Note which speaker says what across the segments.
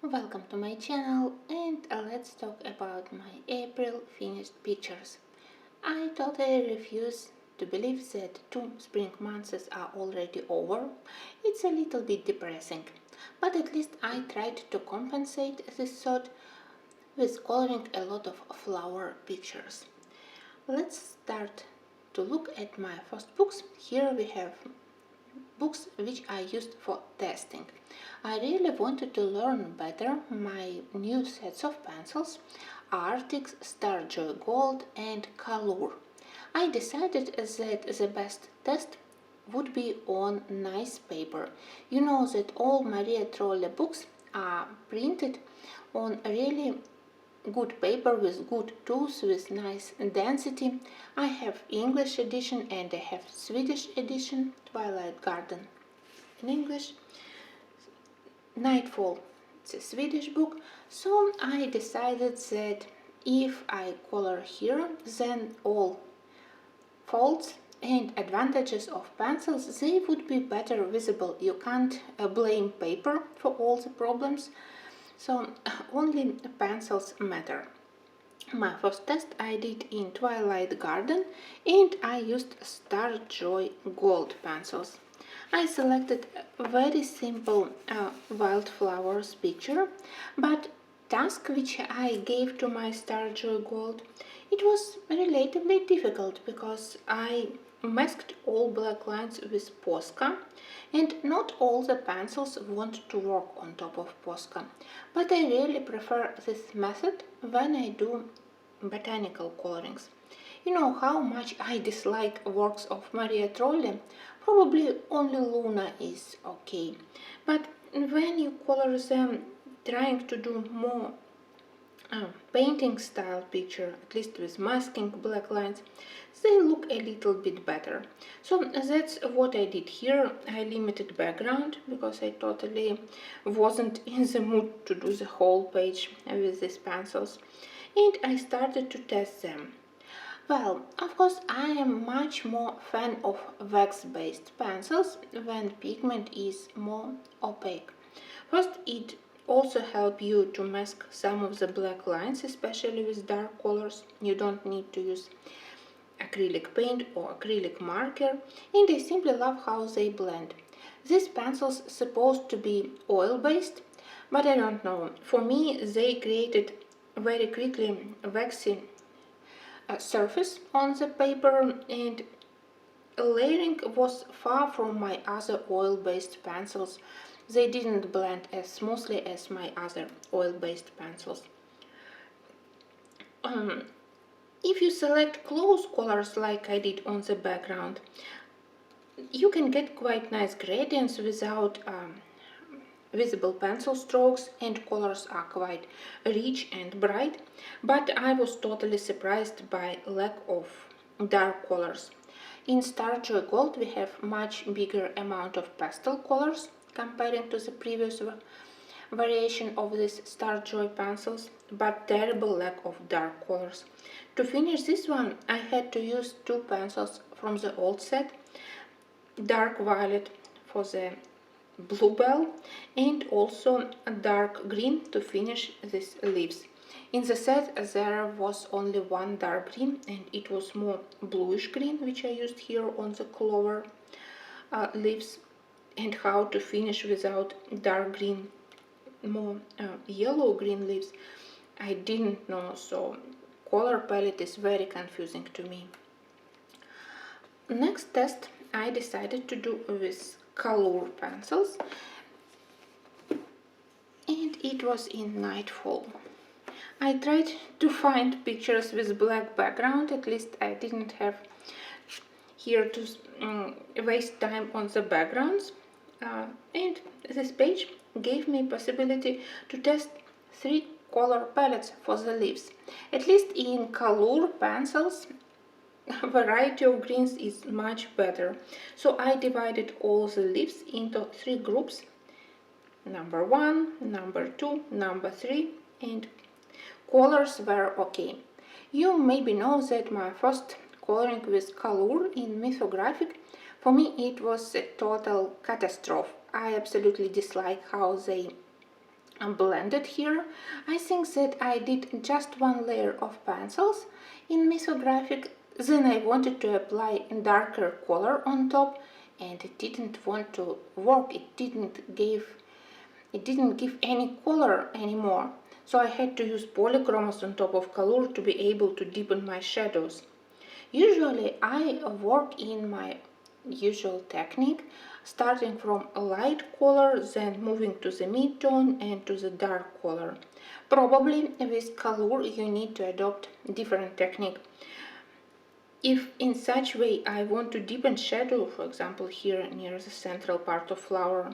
Speaker 1: Welcome to my channel, and let's talk about my April finished pictures. I totally refuse to believe that 2 spring months are already over. It's a little bit depressing, but at least I tried to compensate this thought with coloring a lot of flower pictures. Let's start to look at my first books. Here we have books which I used for testing. I really wanted to learn better my new sets of pencils, Arctic, Starjoy Gold and Color. I decided that the best test would be on nice paper. You know that all Maria Trolle books are printed on really good paper with good tools with nice density. I have English edition and I have Swedish edition, Twilight Garden in English, Nightfall, it's a Swedish book. So I decided that if I color here, then all faults and advantages of pencils, they would be better visible. You can't blame paper for all the problems. So only pencils matter. My first test I did in Twilight Garden and I used Starjoy Gold pencils. I selected a very simple wildflowers picture, but task which I gave to my Starjoy Gold, it was relatively difficult because I masked all black lines with Posca, and not all the pencils want to work on top of Posca, but I really prefer this method when I do botanical colorings. You know how much I dislike works of Maria Trolle? Probably only Luna is okay, but when you color them trying to do more painting style picture, at least with masking black lines, they look a little bit better. So that's what I did here. I limited background because I totally wasn't in the mood to do the whole page with these pencils, and I started to test them. Well, of course, I am much more fan of wax-based pencils when pigment is more opaque. First, it also helps you to mask some of the black lines, especially with dark colors. You don't need to use acrylic paint or acrylic marker, and I simply love how they blend. These pencils supposed to be oil-based, but I don't know. For me, they created very quickly waxy surface on the paper, and layering was far from my other oil-based pencils. They didn't blend as smoothly as my other oil-based pencils. If you select close colors like I did on the background, you can get quite nice gradients without visible pencil strokes, and colors are quite rich and bright, but I was totally surprised by lack of dark colors. In Starjoy Gold we have much bigger amount of pastel colors comparing to the previous variation of these Starjoy pencils, but terrible lack of dark colors. To finish this one I had to use 2 pencils from the old set, dark violet for the bluebell and also a dark green to finish these leaves. In the set there was only one dark green and it was more bluish green, which I used here on the clover leaves. And how to finish without dark green, more yellow green leaves, I didn't know, so color palette is very confusing to me. Next test I decided to do with Color pencils, and it was in Nightfall. I tried to find pictures with black background, at least I didn't have here to waste time on the backgrounds, and this page gave me possibility to test 3 color palettes for the leaves. At least in Color pencils variety of greens is much better. So I divided all the leaves into 3 groups, number 1, number 2, number 3, and colors were okay. You maybe know that my first coloring with Color in Mythographic, for me it was a total catastrophe. I absolutely dislike how they blended here. I think that I did just one layer of pencils in Misographic, then I wanted to apply a darker color on top, and it didn't want to work. It didn't give any color anymore. So I had to use polychromos on top of color to be able to deepen my shadows. Usually I work in my usual technique, starting from a light color, then moving to the mid-tone and to the dark color. Probably with color you need to adopt different technique. If in such way I want to deepen shadow, for example here near the central part of flower,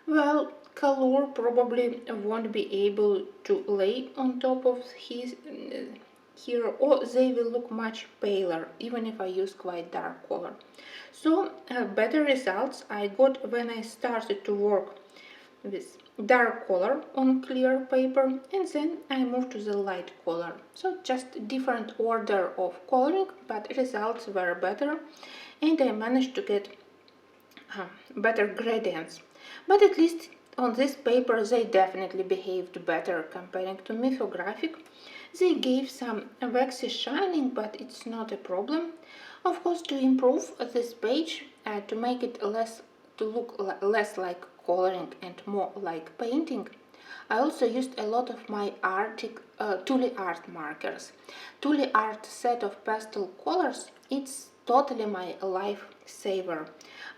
Speaker 1: well, color probably won't be able to lay on top of his here, or they will look much paler even if I use quite dark color. So better results I got when I started to work with dark color on clear paper, and then I moved to the light color. So just different order of coloring, but results were better, and I managed to get better gradients. But at least on this paper they definitely behaved better comparing to Mythographic. They gave some waxy shining, but it's not a problem. Of course, to improve this page, to make it to look less like coloring and more like painting, I also used a lot of my Tule Art markers. Tule Art set of pastel colors, it's totally my lifesaver.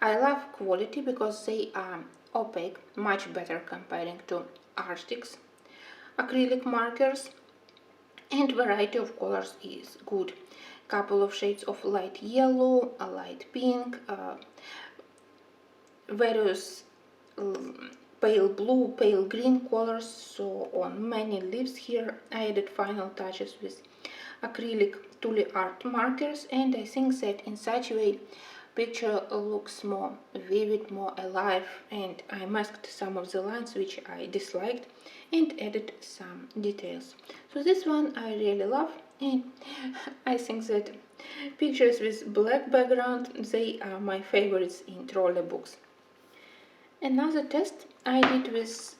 Speaker 1: I love quality because they are opaque, much better comparing to Arctic's acrylic markers, and variety of colors is good. Couple of shades of light yellow, a light pink, various pale blue, pale green colors. So on many leaves here I added final touches with acrylic Tule Art markers, and I think that in such a way picture looks more vivid, more alive, and I masked some of the lines which I disliked and added some details. So this one I really love, and I think that pictures with black background, they are my favorites in trolley books. Another test I did with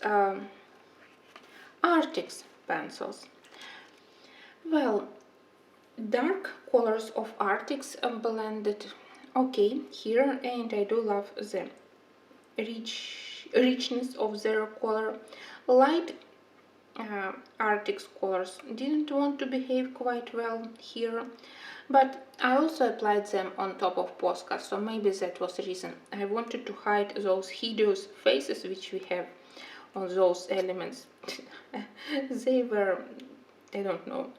Speaker 1: Arctic's pencils. Well, dark colors of Arctic's blended okay here, and I do love the richness of their color. Light Arctic's colors didn't want to behave quite well here, but I also applied them on top of postcards, so maybe that was the reason. I wanted to hide those hideous faces which we have on those elements. They were, I don't know,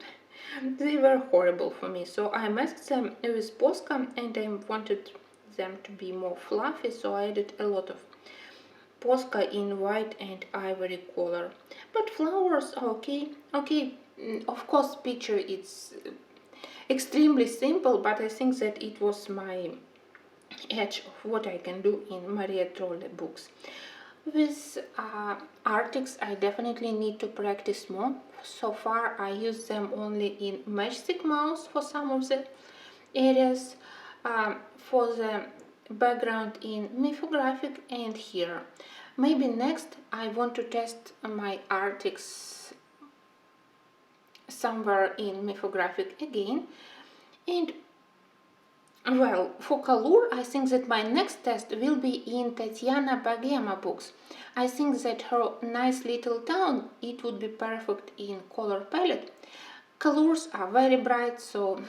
Speaker 1: they were horrible for me, so I masked them with Posca, and I wanted them to be more fluffy, so I added a lot of Posca in white and ivory color. But flowers are okay. Of course picture it's extremely simple, but I think that it was my edge of what I can do in Maria Trolle books. With Arctics I definitely need to practice more. So far I use them only in Matchstick Mouse for some of the areas, for the background in Mythographic and here. Maybe next I want to test my Arctics somewhere in Mythographic again. And well, for color, I think that my next test will be in Tatiana Bogema books. I think that her Nice Little Town, it would be perfect in color palette. Colors are very bright, so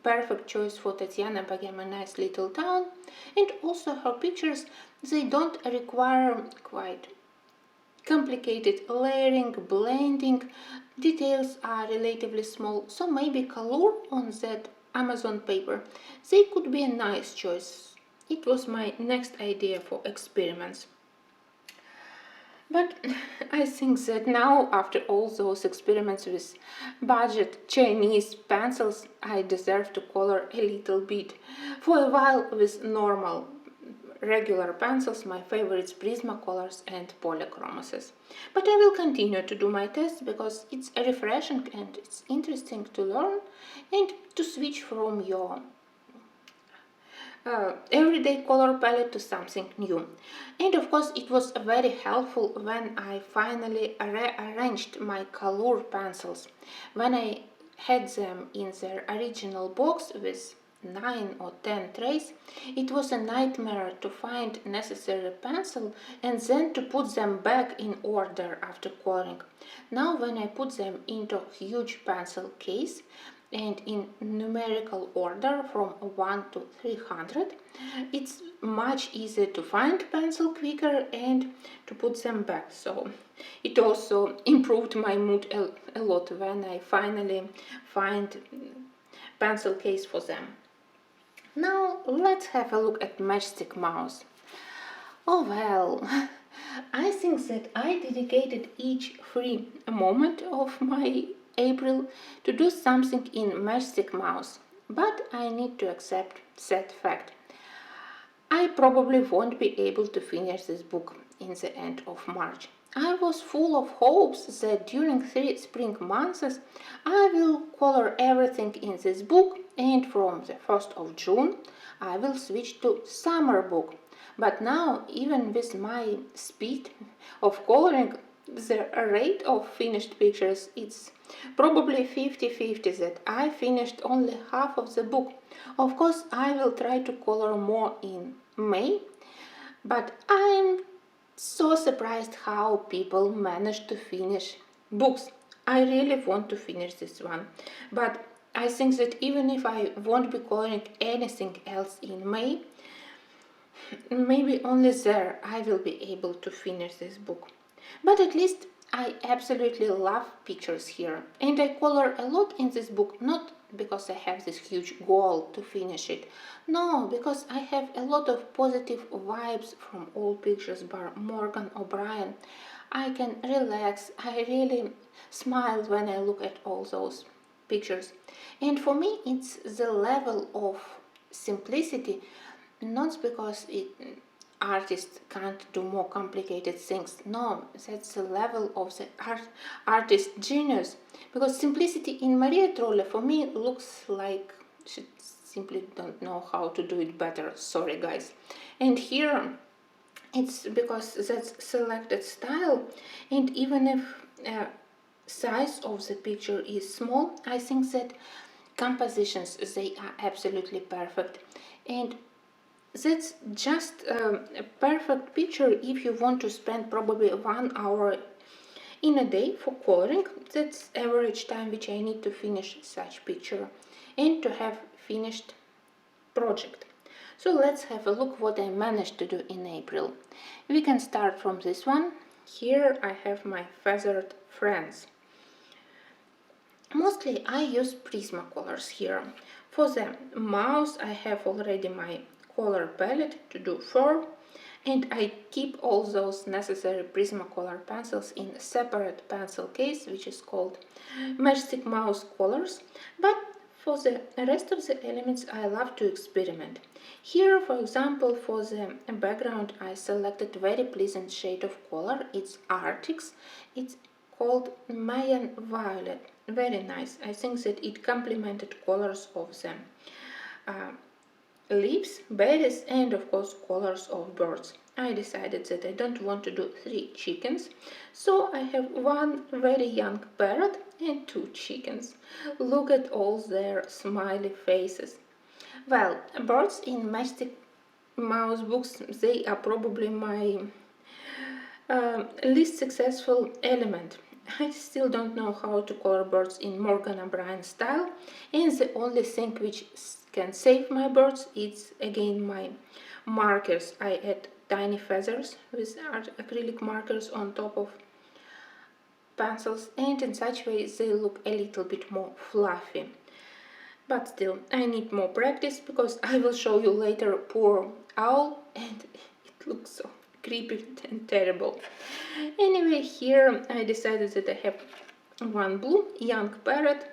Speaker 1: perfect choice for Tatiana Bogema Nice Little Town. And also her pictures, they don't require quite complicated layering, blending. Details are relatively small, so maybe color on that Amazon paper, they could be a nice choice. It was my next idea for experiments. But I think that now, after all those experiments with budget Chinese pencils, I deserve to color a little bit. For a while with normal regular pencils, my favorites Prismacolors and Polychromoses. But I will continue to do my tests because it's refreshing and it's interesting to learn and to switch from your everyday color palette to something new. And of course it was very helpful when I finally rearranged my color pencils. When I had them in their original box with 9 or 10 trays, it was a nightmare to find necessary pencil and then to put them back in order after coloring. Now when I put them into a huge pencil case and in numerical order from 1 to 300, it's much easier to find pencil quicker and to put them back. So it also improved my mood a lot when I finally find pencil case for them. Now let's have a look at Matchstick Mouse. Oh well, I think that I dedicated each free moment of my April to do something in Matchstick Mouse, but I need to accept that fact. I probably won't be able to finish this book in the end of March. I was full of hopes that during 3 spring months I will color everything in this book, and from the 1st of June I will switch to summer book. But now, even with my speed of coloring, the rate of finished pictures is probably 50-50 that I finished only half of the book. Of course, I will try to color more in May, but I'm so surprised how people manage to finish books. I really want to finish this one, but I think that even if I won't be coloring anything else in May, maybe only there I will be able to finish this book. But at least I absolutely love pictures here, and I color a lot in this book, not because I have this huge goal to finish it. No, because I have a lot of positive vibes from all pictures by Morgan O'Brien. I can relax. I really smile when I look at all those pictures. And for me, it's the level of simplicity, not because artists can't do more complicated things. No, that's the level of the artist genius. Because simplicity in Maria Trolle for me looks like she simply don't know how to do it better. Sorry guys. And here it's because that's selected style, and even if size of the picture is small, I think that compositions, they are absolutely perfect. And that's just a perfect picture if you want to spend probably 1 hour in a day for coloring. That's average time which I need to finish such picture and to have finished project. So let's have a look what I managed to do in April. We can start from this one. Here I have my feathered friends. Mostly I use Prismacolors here. For the mouse I have already my color palette to do fur, and I keep all those necessary Prismacolor pencils in a separate pencil case which is called Matchstick Mouse Colors. But for the rest of the elements I love to experiment. Here, for example, for the background I selected very pleasant shade of color. It's Arctics. It's called Mayan Violet. Very nice. I think that it complemented colors of the leaves, berries, and of course colors of birds. I decided that I don't want to do 3 chickens, so I have 1 very young parrot and 2 chickens. Look at all their smiley faces. Well, birds in Matchstick Mouse books, they are probably my least successful element. I still don't know how to color birds in Morgan O'Brien style, and the only thing which can save my birds is again my markers. I add tiny feathers with acrylic markers on top of pencils, and in such way they look a little bit more fluffy. But still, I need more practice because I will show you later poor owl, and it looks so creepy and terrible. Anyway, here I decided that I have 1 blue young parrot,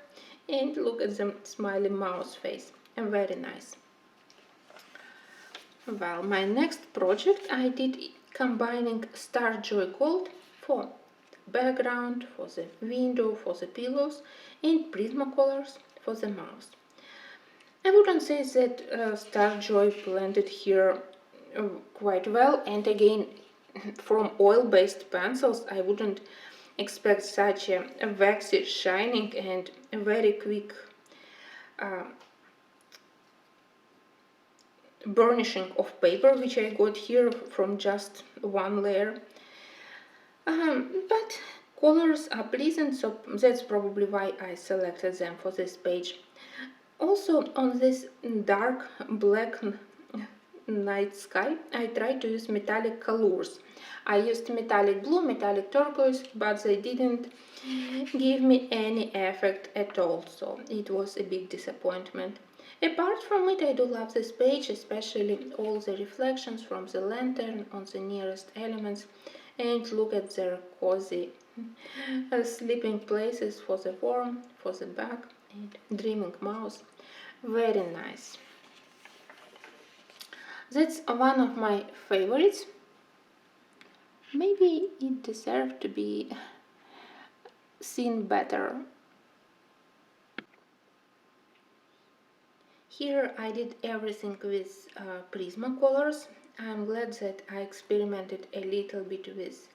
Speaker 1: and look at the smiley mouse face, and very nice. Well, my next project I did combining Starjoy Gold for background, for the window, for the pillows, and Prismacolors for the mouse. I wouldn't say that Star Joy blended here quite well, and again, from oil-based pencils, I wouldn't expect such a waxy shining and a very quick burnishing of paper, which I got here from just one layer. But colors are pleasant, so that's probably why I selected them for this page. Also, on this dark black night sky, I tried to use metallic colors. I used metallic blue, metallic turquoise, but they didn't give me any effect at all, so it was a big disappointment. Apart from it, I do love this page, especially all the reflections from the lantern on the nearest elements, and look at their cozy sleeping places for the worm, for the bug, and dreaming mouse. Very nice. That's one of my favorites. Maybe it deserved to be seen better. Here I did everything with Prismacolors. I'm glad that I experimented a little bit with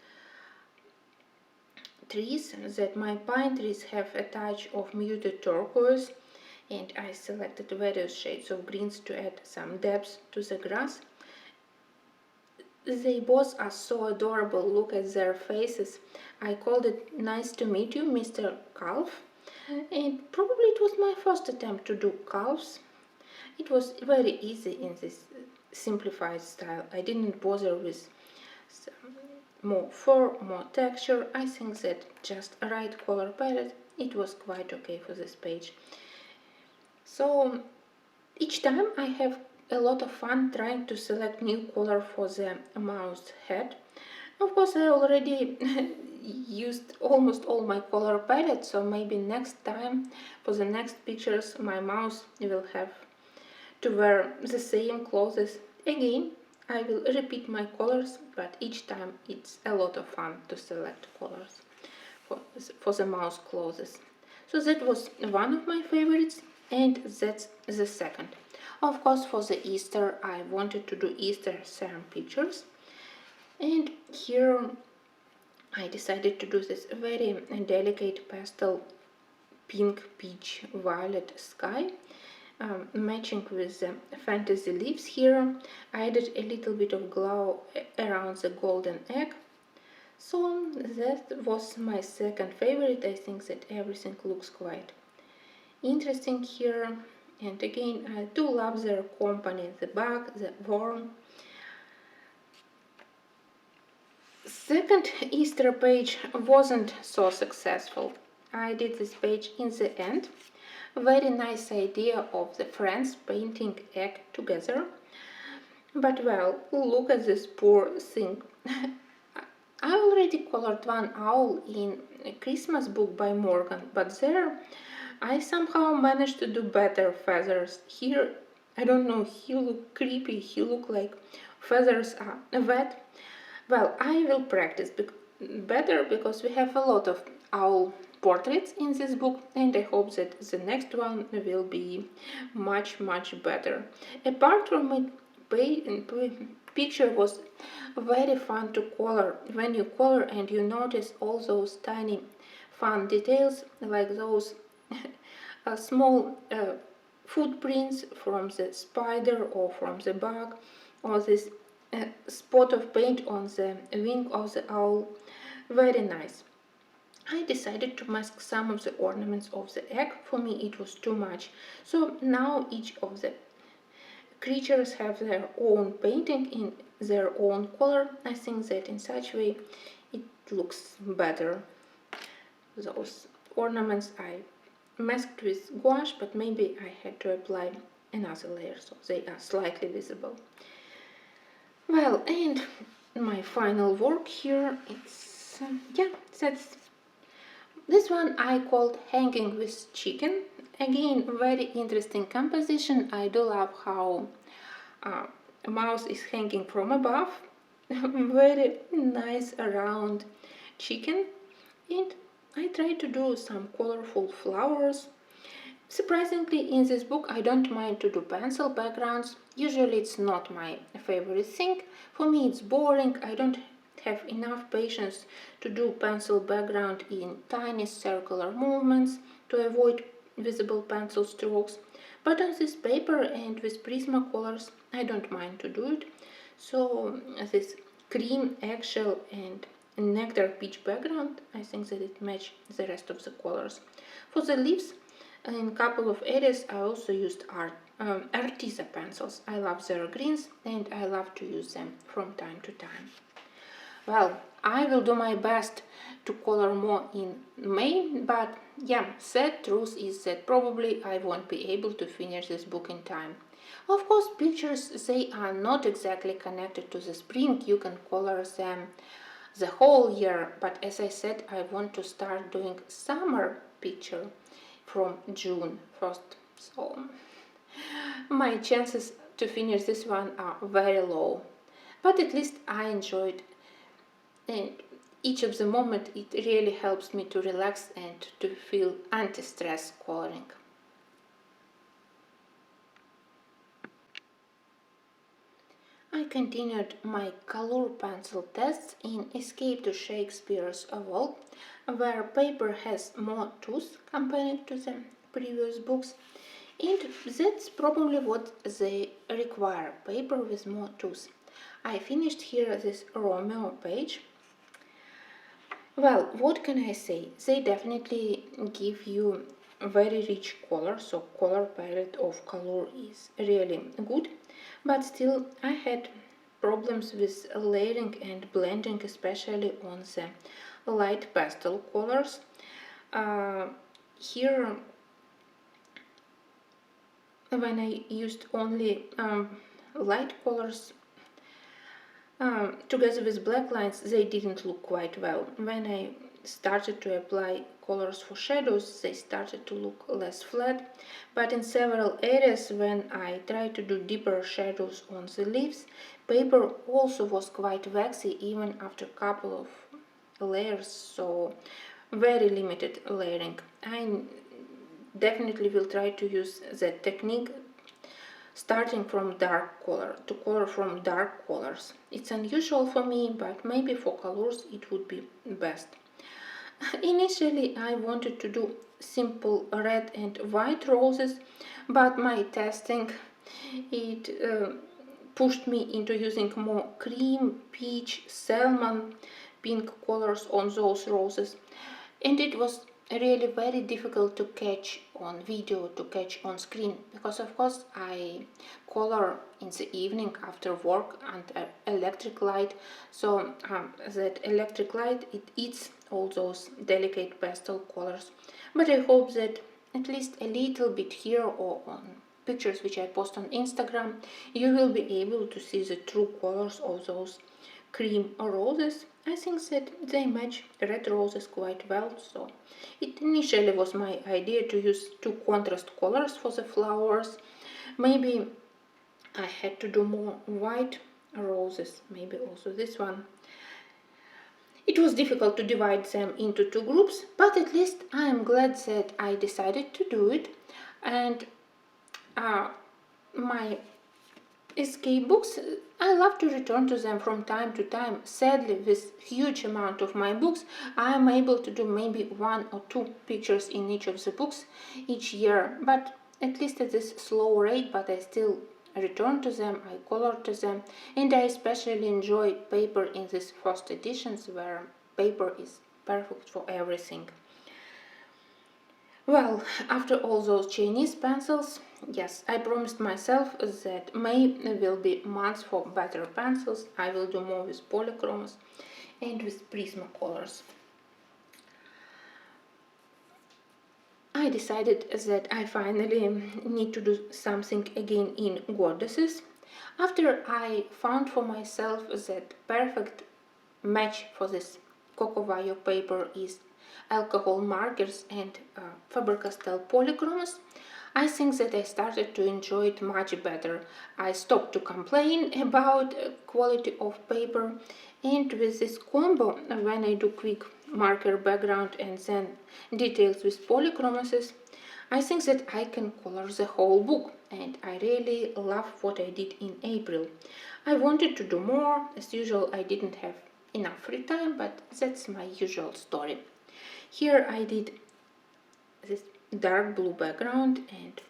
Speaker 1: trees, that my pine trees have a touch of muted turquoise, and I selected various shades of greens to add some depth to the grass. They both are so adorable. Look at their faces. I called it "Nice to meet you, Mr. Calf," and probably it was my first attempt to do calves. It was very easy in this simplified style. I didn't bother with more fur, more texture. I think that just a right color palette, it was quite okay for this page. So each time I have a lot of fun trying to select new color for the mouse head. Of course, I already used almost all my color palette, so maybe next time for the next pictures my mouse will have to wear the same clothes again. I will repeat my colors, but each time it's a lot of fun to select colors for the mouse clothes. So that was one of my favorites, and that's the second. Of course, for the Easter I wanted to do Easter serum pictures, and here I decided to do this very delicate pastel pink, peach, violet sky, matching with the fantasy leaves here. I added a little bit of glow around the golden egg. So that was my second favorite. I think that everything looks quite interesting here. And again, I do love their company, the bug, the worm. Second Easter page wasn't so successful. I did this page in the end. Very nice idea of the friends painting egg together. But well, look at this poor thing. I already colored one owl in a Christmas book by Morgan, but there I somehow managed to do better feathers. Here, I don't know, he looked creepy, he looked like feathers are wet. Well, I will practice better because we have a lot of owl portraits in this book, and I hope that the next one will be much better. Apart from it, picture was very fun to color. When you color and you notice all those tiny fun details, like those small footprints from the spider or from the bug, or this spot of paint on the wing of the owl. Very nice. I decided to mask some of the ornaments of the egg. For me it was too much. So now each of the creatures have their own painting in their own color. I think that in such way it looks better. Those ornaments I masked with gouache, but maybe I had to apply another layer so they are slightly visible. Well, and my final work here, it's that's this one I called Hanging with Chicken. Again, very interesting composition. I do love how a mouse is hanging from above. Very nice round chicken. And I tried to do some colorful flowers Surprisingly, in this book I don't mind to do pencil backgrounds. Usually it's not my favorite thing. For me it's boring. I don't have enough patience to do pencil background in tiny circular movements to avoid visible pencil strokes. But on this paper and with Prismacolors I don't mind to do it. So this cream, eggshell and nectar peach background, I think that it matches the rest of the colors. For the leaves, in a couple of areas I also used Arteza pencils. I love their greens and I love to use them from time to time. Well, I will do my best to color more in May, but yeah, sad truth is that probably I won't be able to finish this book in time. Of course, pictures, they are not exactly connected to the spring. You can color them the whole year, but as I said, I want to start doing summer picture from June 1st. So my chances to finish this one are very low. But at least I enjoyed, and each of the moment it really helps me to relax and to feel anti-stress coloring. I continued my color pencil tests in Escape to Shakespeare's Vault, where paper has more tooth compared to the previous books, and that's probably what they require, paper with more tooth. I finished here this Romeo page. Well, what can I say? They definitely give you very rich color, so color palette of color is really good, but still I had problems with layering and blending, especially on the light pastel colors. Here, when I used only light colors together with black lines, they didn't look quite well. When I started to apply colors for shadows, they started to look less flat, but in several areas when I tried to do deeper shadows on the leaves, paper also was quite waxy even after a couple of layers, so very limited layering. I definitely will try to use that technique starting from dark color to color from dark colors. It's unusual for me, but maybe for colors it would be best. Initially I wanted to do simple red and white roses, but my testing it pushed me into using more cream, peach, salmon, pink colors on those roses, and it was really very difficult to catch on video, to catch on screen, because of course I color in the evening after work under electric light, so that electric light it eats all those delicate pastel colors. But I hope that at least a little bit here or on pictures which I post on Instagram you will be able to see the true colors of those cream roses. I think that they match red roses quite well, so it initially was my idea to use two contrast colors for the flowers. Maybe I had to do more white roses, maybe also this one. It was difficult to divide them into two groups, but at least I am glad that I decided to do it. And my escape books, I love to return to them from time to time. Sadly, with huge amount of my books, I am able to do maybe one or two pictures in each of the books each year, but at least at this slow rate, but I still return to them, I color to them, and I especially enjoy paper in these first editions where paper is perfect for everything. Well, after all those Chinese pencils, yes, I promised myself that May will be month for better pencils. I will do more with polychromes and with Prismacolors. I decided that I finally need to do something again in goddesses. After I found for myself that perfect match for this Cocovayo paper is alcohol markers and Faber-Castell polychromes, I think that I started to enjoy it much better. I stopped to complain about quality of paper, and with this combo, when I do quick marker background and then details with polychromes, I think that I can color the whole book, and I really love what I did in April. I wanted to do more. As usual, I didn't have enough free time, but that's my usual story. Here I did this dark blue background and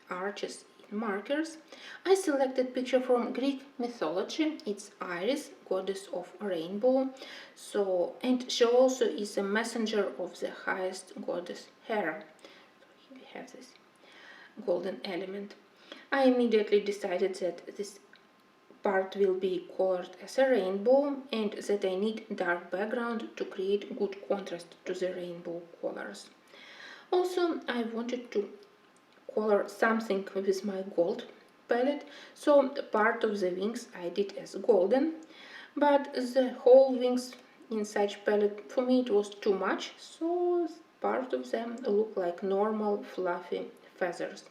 Speaker 1: arches in markers. I selected picture from Greek mythology. It's Iris, goddess of rainbow. And she also is a messenger of the highest goddess Hera. So we have this golden element. I immediately decided that this part will be colored as a rainbow and that I need dark background to create good contrast to the rainbow colors. Also, I wanted to color something with my gold palette, so part of the wings I did as golden, but the whole wings in such palette, for me it was too much, so part of them look like normal fluffy feathers.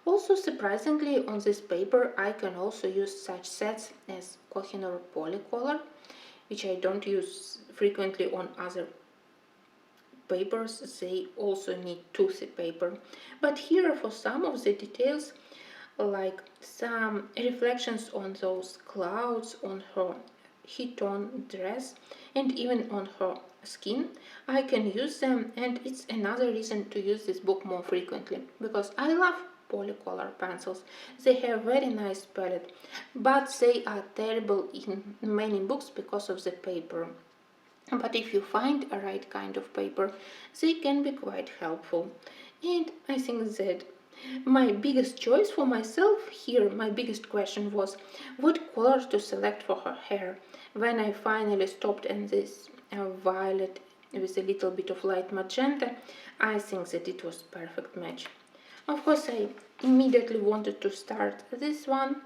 Speaker 1: Also, surprisingly, on this paper I can also use such sets as Kohinoor Polycolor, which I don't use frequently on other papers. They also need toothy paper. But here, for some of the details, like some reflections on those clouds, on her heat-on dress, and even on her skin, I can use them, and it's another reason to use this book more frequently, because I love polycolor pencils. They have very nice palette, but they are terrible in many books because of the paper. But if you find a right kind of paper, they can be quite helpful. And I think that my biggest choice for myself here, my biggest question was what colors to select for her hair. When I finally stopped in this violet with a little bit of light magenta, I think that it was perfect match. Of course, I immediately wanted to start this one,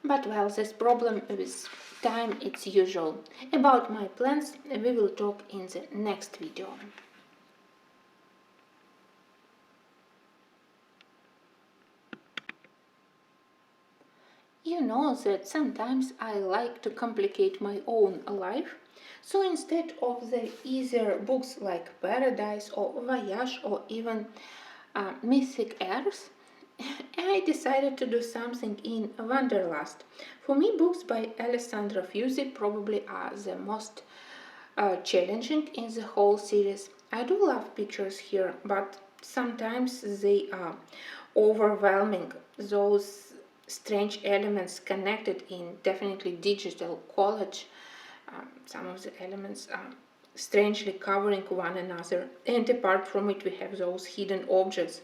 Speaker 1: but well, this problem with time, it's usual. About my plans, we will talk in the next video. You know that sometimes I like to complicate my own life, so instead of the easier books like Paradise or Voyage or even Mythic Airs, I decided to do something in Wanderlust. For me, books by Alessandra Fusi probably are the most challenging in the whole series. I do love pictures here, but sometimes they are overwhelming. Those strange elements connected in definitely digital collage. Some of the elements are strangely covering one another, and apart from it we have those hidden objects.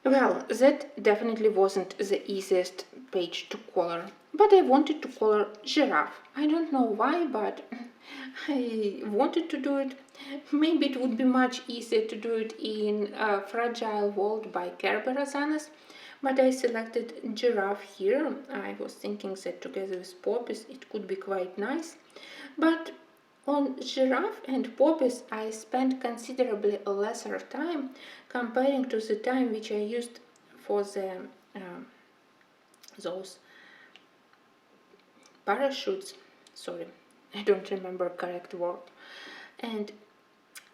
Speaker 1: Well, that definitely wasn't the easiest page to color, but I wanted to color giraffe. I don't know why, but I wanted to do it. Maybe it would be much easier to do it in Fragile World by Kerber Azanas, but I selected giraffe here. I was thinking that together with poppies it could be quite nice, but on giraffe and poppies I spent considerably lesser time comparing to the time which I used for the those parachutes. Sorry, I don't remember correct word. And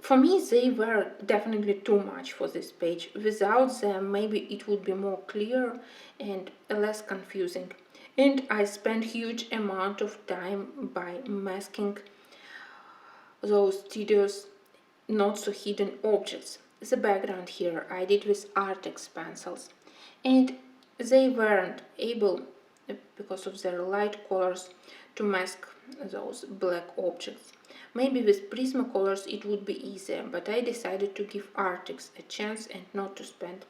Speaker 1: for me they were definitely too much for this page. Without them maybe it would be more clear and less confusing. And I spent huge amount of time by masking those tedious, not so hidden objects. The background here I did with Artex pencils, and they weren't able, because of their light colors, to mask those black objects. Maybe with Prismacolors it would be easier, but I decided to give Artex a chance and not to spend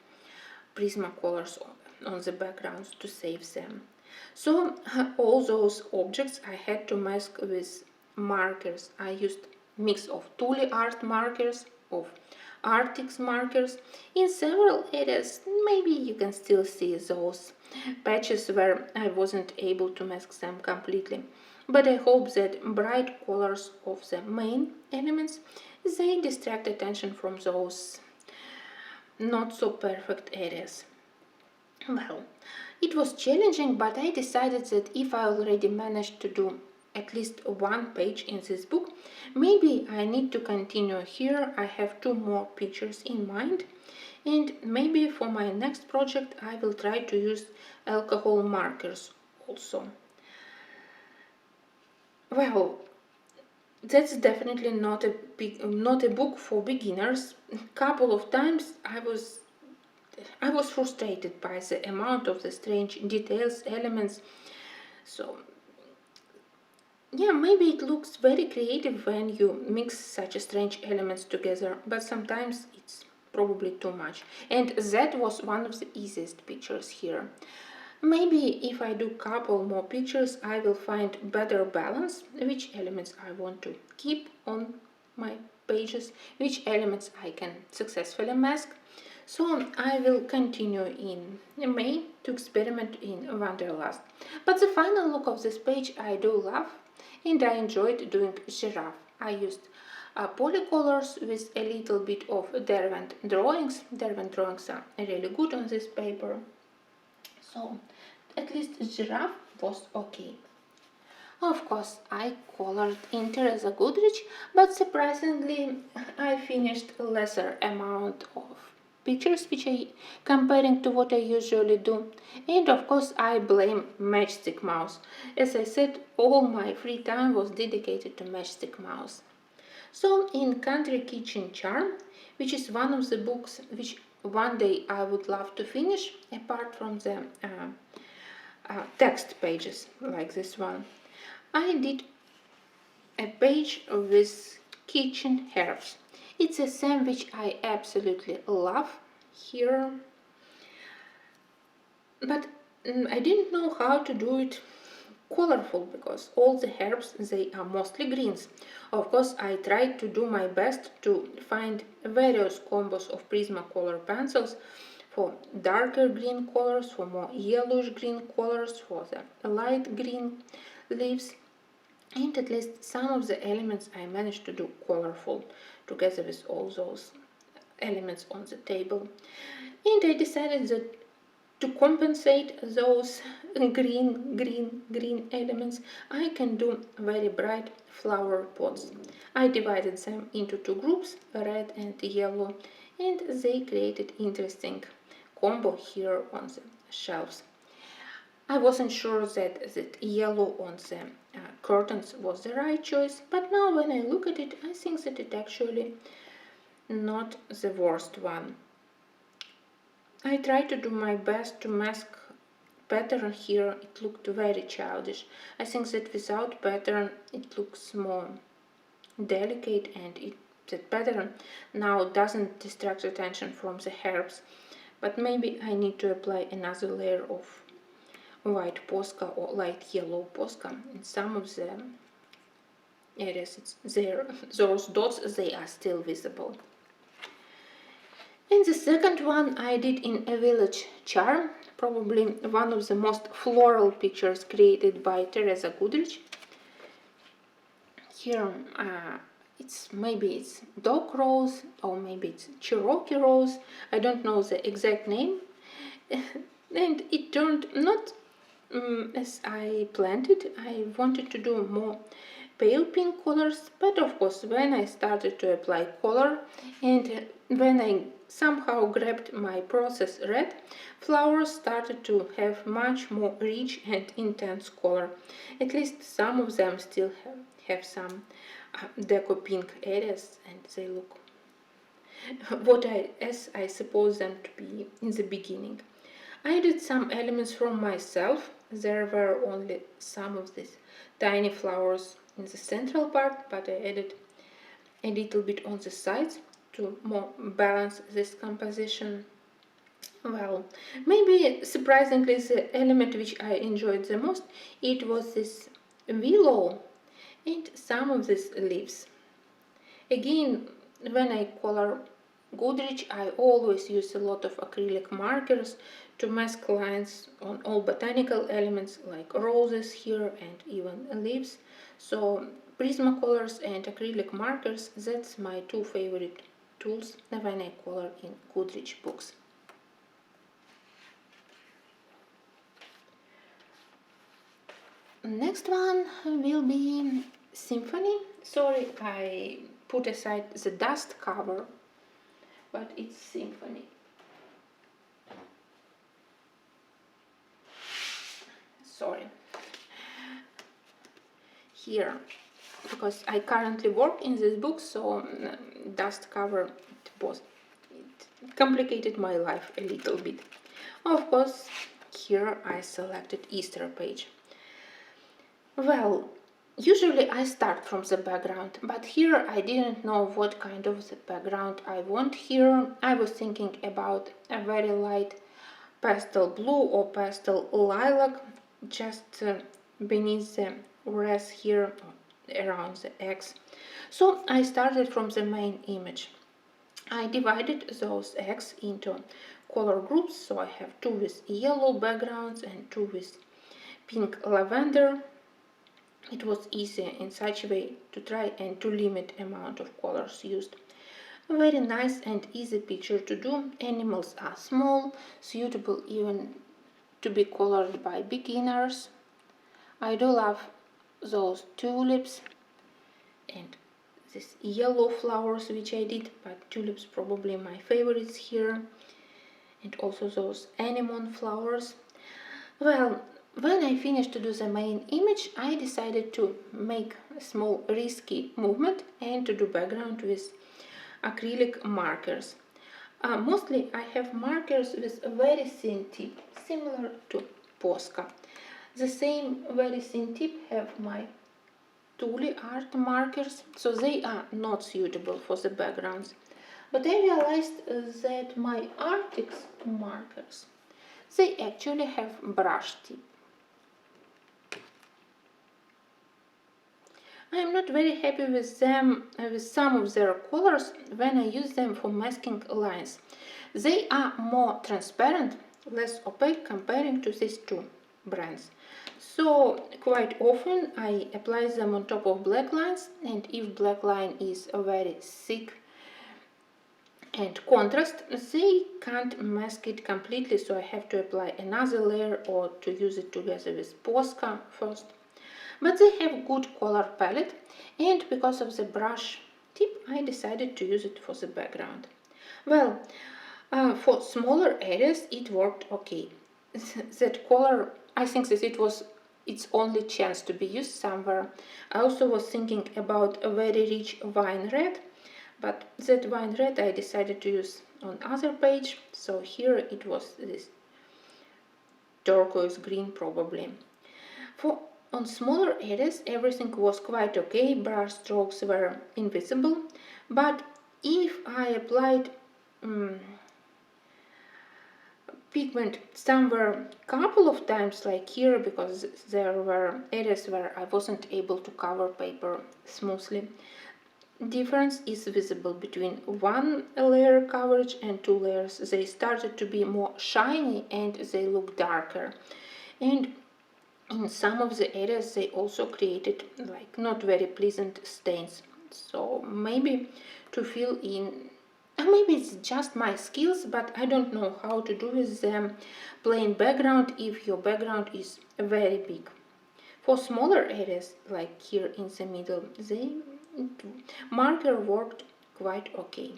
Speaker 1: Prismacolors on the backgrounds to save them. So all those objects I had to mask with markers. I used mix of Tule art markers, of Artix markers. In several areas maybe you can still see those patches where I wasn't able to mask them completely. But I hope that bright colors of the main elements, they distract attention from those not so perfect areas. Well, it was challenging, but I decided that if I already managed to do at least one page in this book, maybe I need to continue here. I have two more pictures in mind, And maybe for my next project I will try to use alcohol markers also. Well, that's definitely not a book for beginners. Couple of times I was frustrated by the amount of the strange details, elements. So yeah, maybe it looks very creative when you mix such strange elements together, but sometimes it's probably too much. And that was one of the easiest pictures here. Maybe if I do couple more pictures, I will find better balance, which elements I want to keep on my pages, which elements I can successfully mask. So I will continue in May to experiment in Wanderlust. But the final look of this page I do love, and I enjoyed doing giraffe. I used polycolors with a little bit of Derwent drawings. Derwent drawings are really good on this paper. So at least giraffe was okay. Of course, I colored in Teresa Goodrich, but surprisingly, I finished a lesser amount of pictures comparing to what I usually do. And of course, I blame Matchstick Mouse. As I said, all my free time was dedicated to Matchstick Mouse. So, in Country Kitchen Charm, which is one of the books which one day I would love to finish, apart from the text pages like this one, I did a page with kitchen herbs. It's a sandwich I absolutely love here, but I didn't know how to do it colorful because all the herbs they are mostly greens. Of course, I tried to do my best to find various combos of Prismacolor pencils for darker green colors, for more yellowish green colors, for the light green leaves, and at least some of the elements I managed to do colorful together with all those elements on the table. And I decided that to compensate those green elements, I can do very bright flower pots. I divided them into two groups, red and yellow, and they created interesting combo here on the shelves. I wasn't sure that yellow on the curtains was the right choice, but now when I look at it, I think that it actually not the worst one. I tried to do my best to mask pattern here. It looked very childish. I think that without pattern it looks more delicate, and the pattern now doesn't distract attention from the herbs. But maybe I need to apply another layer of white Posca or light yellow Posca. In some of the areas it's there, those dots they are still visible. And the second one I did in A Village Charm, probably one of the most floral pictures created by Teresa Goodrich. Here maybe it's dog rose or maybe it's Cherokee rose. I don't know the exact name. And it turned not as I planned it. I wanted to do more pale pink colors, but of course when I started to apply color and when I somehow grabbed my process red, flowers started to have much more rich and intense color. At least some of them still have some deco pink areas, and they look as I suppose them to be in the beginning. I added some elements from myself. There were only some of these tiny flowers in the central part, but I added a little bit on the sides to more balance this composition. Well, maybe surprisingly the element which I enjoyed the most, it was this willow and some of these leaves. Again, when I color Goodrich, I always use a lot of acrylic markers to mask lines on all botanical elements like roses here and even leaves. So Prismacolors and acrylic markers, that's my two favorite tools when I color in Goodrich books. Next one will be Symphony. Sorry, I put aside the dust cover, but it's Symphony. sorry, here, because I currently work in this book, so dust cover it complicated my life a little bit. Of course, here I selected Easter page. Well, usually I start from the background, but here I didn't know what kind of the background I want here. I was thinking about a very light pastel blue or pastel lilac just beneath the rest here around the X. So I started from the main image. I divided those X into color groups, so I have two with yellow backgrounds and two with pink lavender. It was easy in such a way to try and to limit amount of colors used. A very nice and easy picture to do. Animals are small, suitable even to be colored by beginners. I do love those tulips and these yellow flowers which I did, but tulips probably my favorites here, and also those anemone flowers. Well, when I finished to do the main image, I decided to make a small risky movement and to do background with acrylic markers. Mostly I have markers with a very thin tip, similar to Posca. The same very thin tip have my Tuli art markers, so they are not suitable for the backgrounds. But I realized that my Arctics markers, they actually have brush tip. I am not very happy with them, with some of their colors when I use them for masking lines. They are more transparent, less opaque comparing to these two brands. So quite often I apply them on top of black lines, and if black line is very thick and contrast, they can't mask it completely, so I have to apply another layer or to use it together with Posca first. But they have good color palette, and because of the brush tip I decided to use it for the background. Well, for smaller areas it worked okay. That color, I think that it was its only chance to be used somewhere. I also was thinking about a very rich wine red, but that wine red I decided to use on other page, so here it was this turquoise green probably. On smaller areas everything was quite okay, brush strokes were invisible, but if I applied pigment somewhere couple of times like here, because there were areas where I wasn't able to cover paper smoothly, difference is visible between one layer coverage and two layers. They started to be more shiny and they look darker, and in some of the areas they also created like not very pleasant stains. So maybe to fill in, maybe it's just my skills, but I don't know how to do with them plain background if your background is very big. For smaller areas like here in the middle, the marker worked quite okay.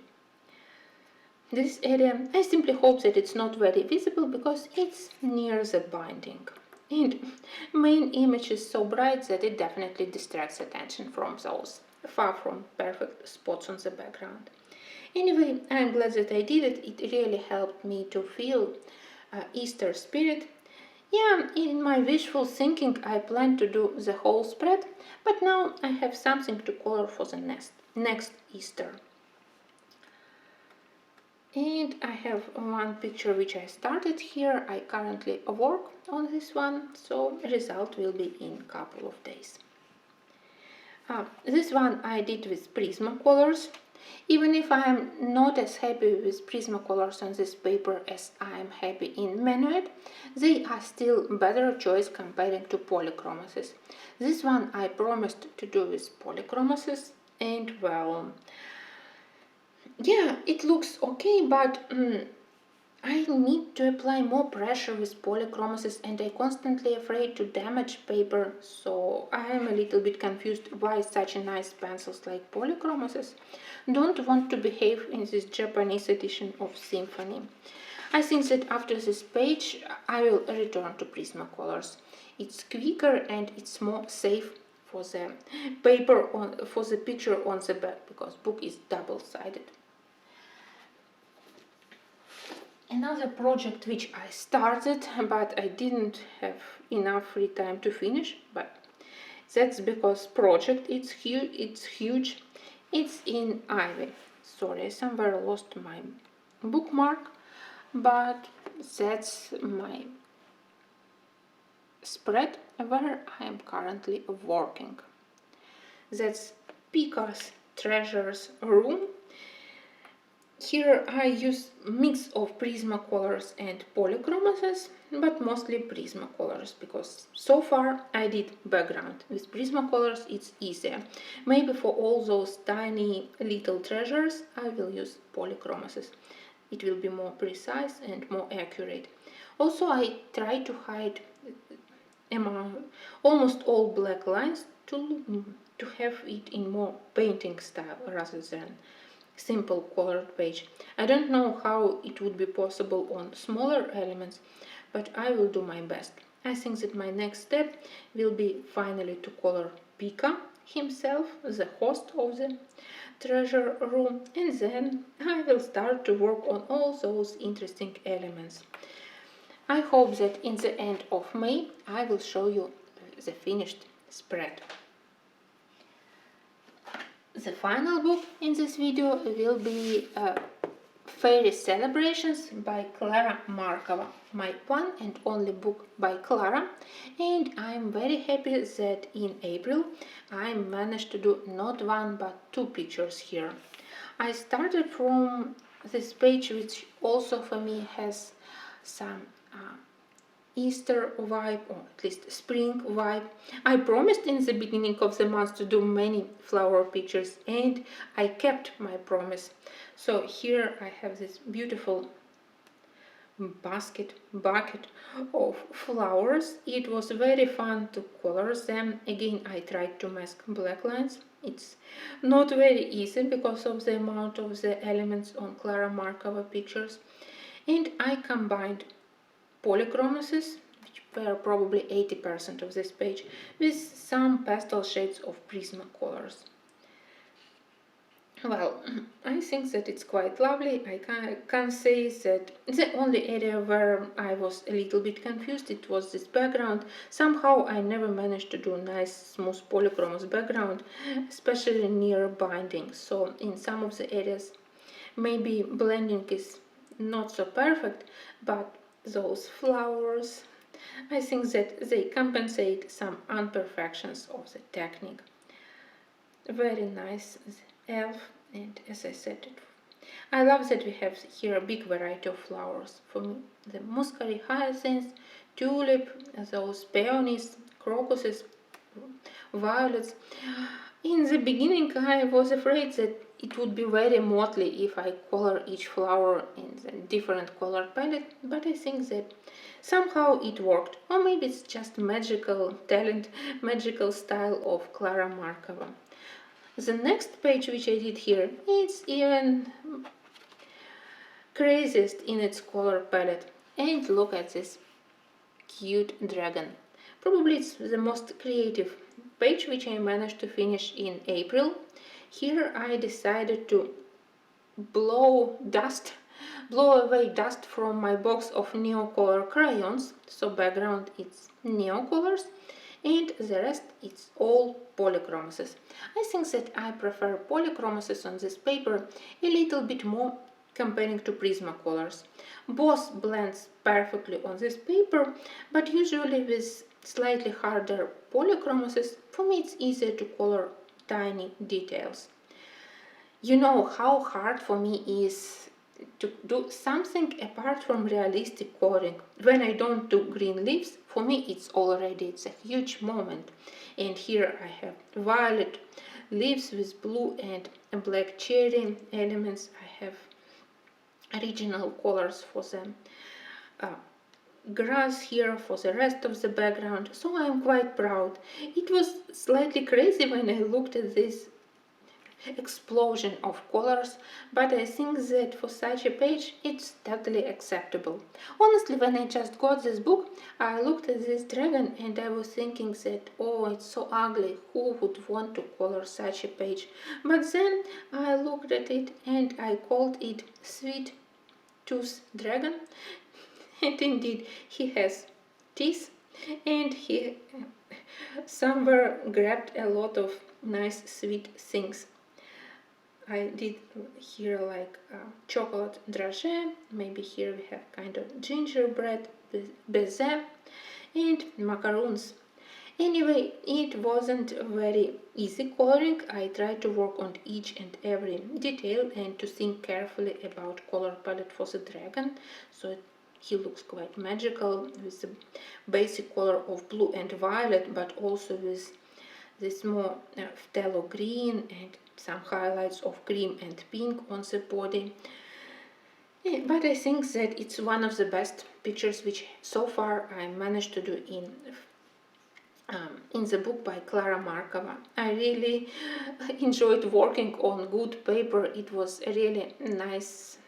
Speaker 1: This area I simply hope that it's not very visible because it's near the binding. And main image is so bright that it definitely distracts attention from those far from perfect spots on the background. Anyway, I'm glad that I did it. It really helped me to feel Easter spirit. Yeah, in my wishful thinking I planned to do the whole spread, but now I have something to color for the next Easter. And I have one picture which I started here. I currently work on this one, so result will be in a couple of days. This one I did with Prismacolors. Even if I am not as happy with Prismacolors on this paper as I am happy in Menuet, they are still better choice comparing to polychromasis. This one I promised to do with polychromasis, and well, yeah, it looks okay, but I need to apply more pressure with polychromasis and I'm constantly afraid to damage paper, so I am a little bit confused why such a nice pencils like polychromasis don't want to behave in this Japanese edition of Symphony. I think that after this page I will return to Prismacolors. It's quicker and it's more safe for the for the picture on the back, because book is double-sided. Another project which I started but I didn't have enough free time to finish, but that's because project it's huge. It's in Ivy. Sorry, I somewhere lost my bookmark, but that's my spread where I am currently working. That's Pika's Treasures Room. Here I use mix of Prismacolors and polychromoses, but mostly Prismacolors, because so far I did background. With Prismacolors it's easier. Maybe for all those tiny little treasures I will use polychromoses. It will be more precise and more accurate. Also I try to hide almost all black lines to have it in more painting style rather than simple colored page. I don't know how it would be possible on smaller elements, but I will do my best. I think that my next step will be finally to color Pika himself, the host of the treasure room, and then I will start to work on all those interesting elements. I hope that in the end of May I will show you the finished spread. The final book in this video will be Fairy Celebrations by Klara Markova, my one and only book by Klara, and I'm very happy that in April I managed to do not one but two pictures here. I started from this page, which also for me has some Easter vibe, or at least spring vibe. I promised in the beginning of the month to do many flower pictures, and I kept my promise. So here I have this beautiful bucket of flowers. It was very fun to color them. Again, I tried to mask black lines. It's not very easy because of the amount of the elements on Klara Markova pictures. And I combined polychromoses, which were probably 80% of this page, with some pastel shades of Prismacolors. Well, I think that it's quite lovely. I can say that the only area where I was a little bit confused, it was this background. Somehow I never managed to do a nice smooth polychromos background, especially near binding. So in some of the areas maybe blending is not so perfect, but those flowers, I think that they compensate some imperfections of the technique. Very nice elf, and as I said, I love that we have here a big variety of flowers. For me, the muscary hyacinth, tulip, those peonies, crocuses, violets. In the beginning I was afraid that it would be very motley if I color each flower in a different color palette, but I think that somehow it worked. Or maybe it's just magical talent, magical style of Klara Markova. The next page which I did here, it's even craziest in its color palette. And look at this cute dragon. Probably it's the most creative page which I managed to finish in April. Here I decided to blow away dust from my box of Neocolor crayons. So background it's Neocolors, and the rest it's all polychromoses. I think that I prefer polychromoses on this paper a little bit more comparing to Prismacolors. Both blends perfectly on this paper, but usually with slightly harder polychromoses, for me it's easier to color tiny details. You know how hard for me is to do something apart from realistic coloring. When I don't do green leaves, for me it's a huge moment. And here I have violet leaves with blue and black cherry elements. I have original colors for them. Grass here for the rest of the background, so I'm quite proud. It was slightly crazy when I looked at this explosion of colors, but I think that for such a page it's totally acceptable. Honestly, when I just got this book, I looked at this dragon and I was thinking that, oh, it's so ugly, who would want to color such a page? But then I looked at it and I called it Sweet Tooth Dragon, and indeed he has teeth, and he somewhere grabbed a lot of nice sweet things. I did here like chocolate dragée, maybe here we have kind of gingerbread baiser and macaroons. Anyway, it wasn't very easy coloring. I tried to work on each and every detail and to think carefully about color palette for the dragon, so he looks quite magical with the basic color of blue and violet, but also with this more phthalo green and some highlights of cream and pink on the body. But I think that it's one of the best pictures which so far I managed to do in the book by Klara Markova. I really enjoyed working on good paper. It was a really nice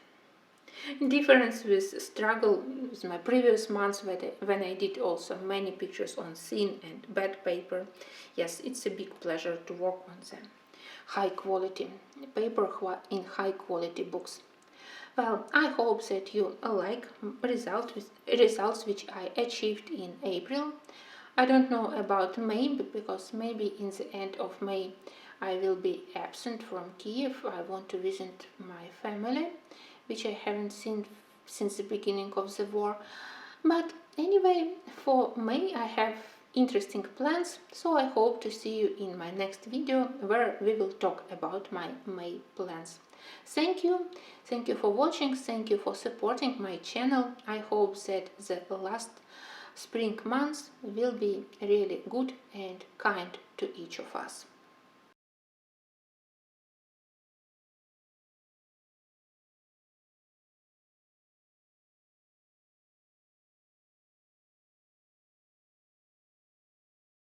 Speaker 1: difference with struggle with my previous months when I did also many pictures on thin and bad paper. Yes, it's a big pleasure to work on the high quality paper in high quality books. Well, I hope that you like results which I achieved in April. I don't know about May, because maybe in the end of May I will be absent from Kiev. I want to visit my family, which I haven't seen since the beginning of the war. But anyway, for May I have interesting plans, so I hope to see you in my next video where we will talk about my May plans. Thank you for watching, thank you for supporting my channel. I hope that the last spring months will be really good and kind to each of us.